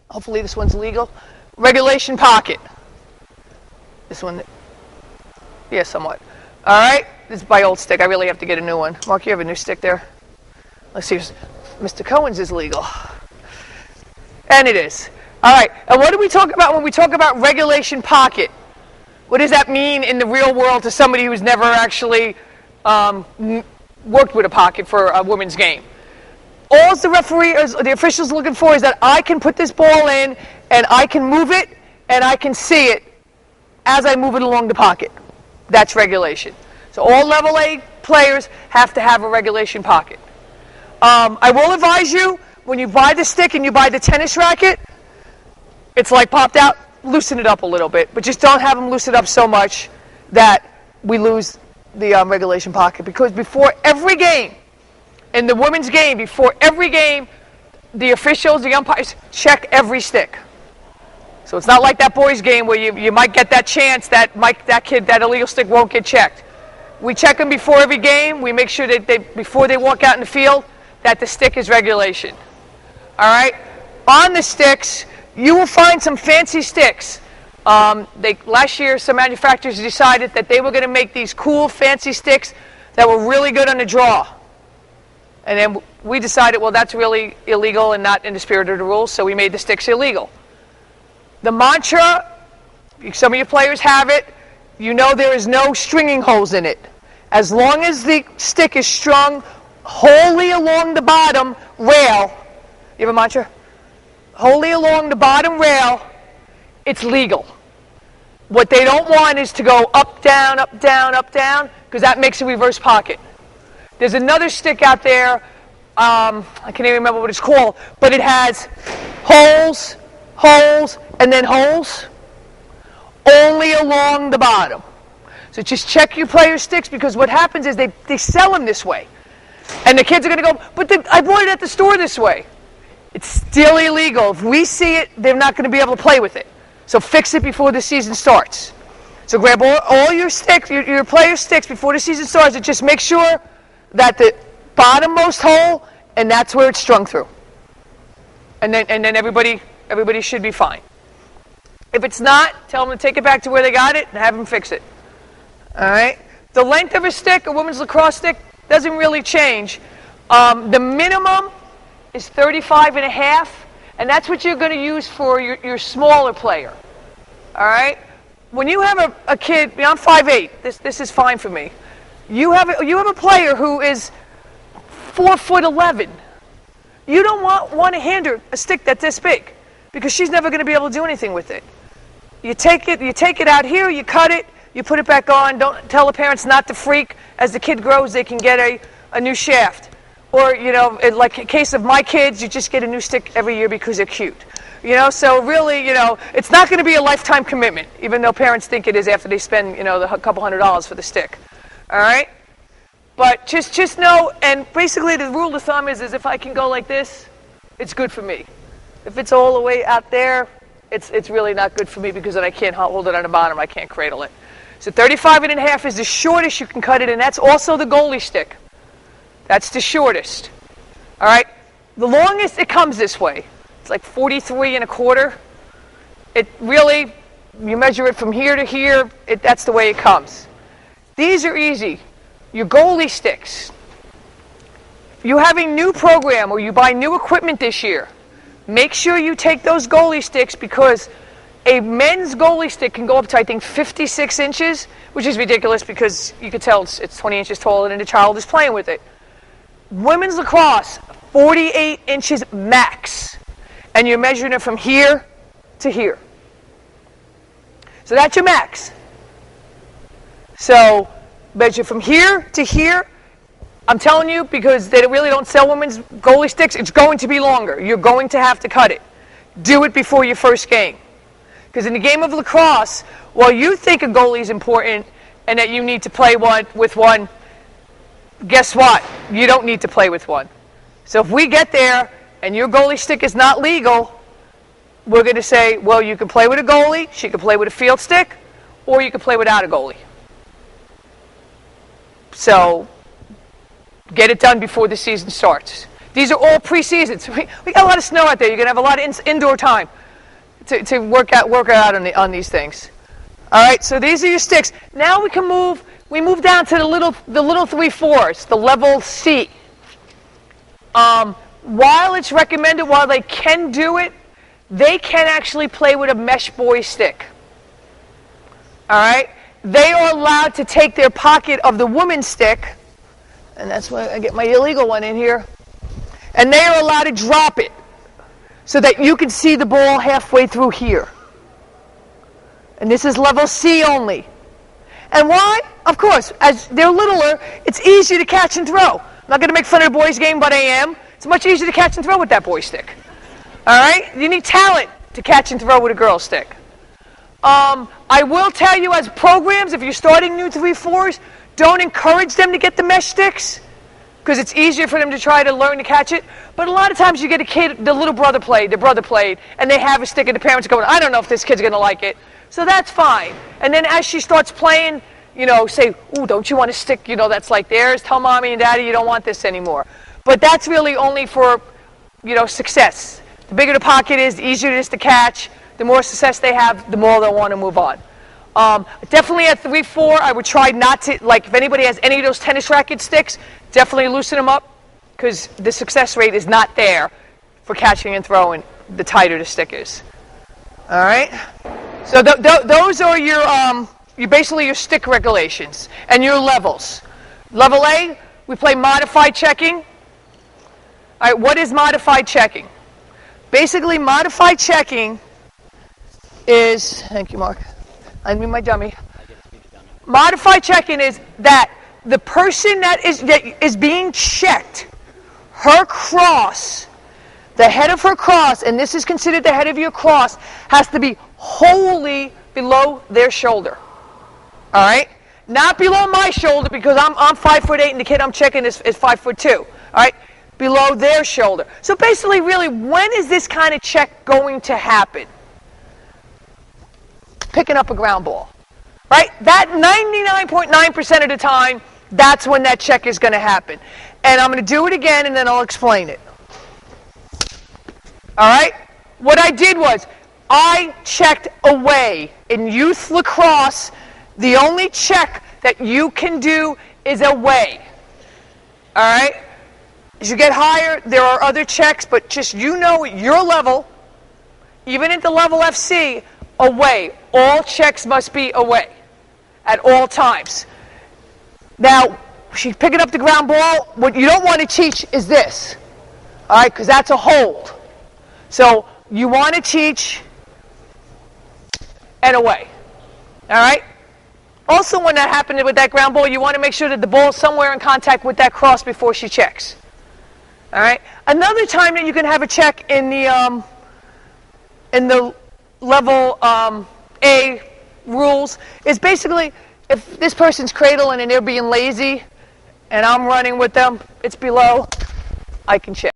Hopefully this one's legal. Regulation pocket. This one, yeah, somewhat. All right, this is my old stick. I really have to get a new one. Mark, you have a new stick there? Let's see if Mr. Cohen's is legal. And it is. All right, and what do we talk about when we talk about regulation pocket? What does that mean in the real world to somebody who's never actually worked with a pocket for a women's game? All the referee or the official's looking for is that I can put this ball in and I can move it and I can see it as I move it along the pocket. That's regulation. So all level A players have to have a regulation pocket. I will advise you, when you buy the stick and you buy the tennis racket, it's like popped out, loosen it up a little bit, but just don't have them loosen it up so much that we lose the regulation pocket. Because before every game, in the women's game, before every game, the officials, the umpires, check every stick. So it's not like that boys' game where you might get that chance that that illegal stick won't get checked. We check them before every game. We make sure that before they walk out in the field, that the stick is regulation. All right? On the sticks, you will find some fancy sticks. Last year, some manufacturers decided that they were going to make these cool, fancy sticks that were really good on the draw. And then we decided, well, that's really illegal and not in the spirit of the rules, so we made the sticks illegal. The mantra, some of your players have it, you know there is no stringing holes in it. As long as the stick is strung wholly along the bottom rail, you have a mantra? Wholly along the bottom rail, it's legal. What they don't want is to go up, down, up, down, up, down, because that makes a reverse pocket. There's another stick out there, I can't even remember what it's called, but it has holes, holes, and then holes only along the bottom. So just check your player sticks, because what happens is they sell them this way. And the kids are going to go, but I bought it at the store this way. It's still illegal. If we see it, they're not going to be able to play with it. So fix it before the season starts. So grab all your sticks, your player sticks before the season starts, and just make sure that the bottommost hole, and that's where it's strung through. And then everybody should be fine. If it's not, tell them to take it back to where they got it and have them fix it. All right? The length of a stick, a women's lacrosse stick, doesn't really change. The minimum is 35 and a half, and that's what you're going to use for your smaller player. All right? When you have a kid, I'm 5'8", this is fine for me. You have a player who is 4'11". You don't want to hand her a stick that's this big, because she's never going to be able to do anything with it. You take it out here, you cut it, you put it back on. Don't tell the parents not to freak. As the kid grows, they can get a new shaft. Or, like in case of my kids, you just get a new stick every year because they're cute. So really, it's not going to be a lifetime commitment, even though parents think it is after they spend, a couple $100s for the stick. All right? But just know, and basically the rule of thumb is if I can go like this, it's good for me. If it's all the way out there, it's really not good for me, because then I can't hold it on the bottom, I can't cradle it. So 35 and a half is the shortest you can cut it, and that's also the goalie stick. That's the shortest. All right? The longest, it comes this way. It's like 43 and a quarter. It really, you measure it from here to here, that's the way it comes. These are easy. Your goalie sticks. If you have a new program or you buy new equipment this year, make sure you take those goalie sticks, because a men's goalie stick can go up to, I think, 56 inches, which is ridiculous because you could tell it's 20 inches taller than the child is playing with it. Women's lacrosse, 48 inches max. And you're measuring it from here to here. So that's your max. So measure from here to here. I'm telling you, because they really don't sell women's goalie sticks, it's going to be longer. You're going to have to cut it. Do it before your first game. Because in the game of lacrosse, while you think a goalie is important and that you need to play with one, guess what? You don't need to play with one. So if we get there and your goalie stick is not legal, we're going to say, well, you can play with a goalie, she can play with a field stick, or you can play without a goalie. So get it done before the season starts. These are all pre-seasons. We got a lot of snow out there. You're going to have a lot of indoor time to work out on these things. All right, so these are your sticks. Now we move down to the little 3/4, the level C. While it's recommended, while they can do it, they can actually play with a mesh boy stick. All right? They are allowed to take their pocket of the woman's stick, and that's why I get my illegal one in here, and they are allowed to drop it so that you can see the ball halfway through here. And this is level C only. And why? Of course, as they're littler, it's easier to catch and throw. I'm not going to make fun of the boys' game, but I am. It's much easier to catch and throw with that boy stick. All right? You need talent to catch and throw with a girl stick. I will tell you, as programs, if you're starting new 3/4s, don't encourage them to get the mesh sticks, because it's easier for them to try to learn to catch it. But a lot of times you get a kid, the brother played, and they have a stick, and the parents are going, I don't know if this kid's going to like it. So that's fine. And then as she starts playing, say, ooh, don't you want a stick, that's like theirs? Tell mommy and daddy you don't want this anymore. But that's really only for, success. The bigger the pocket is, the easier it is to catch. The more success they have, the more they'll want to move on. Definitely at 3/4, I would try not to, if anybody has any of those tennis racket sticks, definitely loosen them up, because the success rate is not there for catching and throwing the tighter the stick is. All right? So those are your basically your stick regulations and your levels. Level A, we play modified checking. All right, what is modified checking? Basically, modified checking is, thank you, Mark. I need my dummy. Modified checking is that the person that is being checked, her cross, the head of her cross, and this is considered the head of your cross, has to be wholly below their shoulder. All right? Not below my shoulder, because I'm 5'8", and the kid I'm checking is 5'2". All right? Below their shoulder. So basically, really, when is this kind of check going to happen? Picking up a ground ball. Right? That 99.9% of the time, that's when that check is going to happen. And I'm going to do it again, and then I'll explain it. All right? What I did was, I checked away. In youth lacrosse, the only check that you can do is away. All right? As you get higher, there are other checks, but just at your level, even at the level FC, away. All checks must be away at all times. Now, she's picking up the ground ball. What you don't want to teach is this. All right? Because that's a hold. So you want to teach and away. All right? Also, when that happened with that ground ball, you want to make sure that the ball is somewhere in contact with that cross before she checks. All right? Another time that you can have a check in the level A rules is basically if this person's cradling and they're being lazy and I'm running with them, it's below, I can check.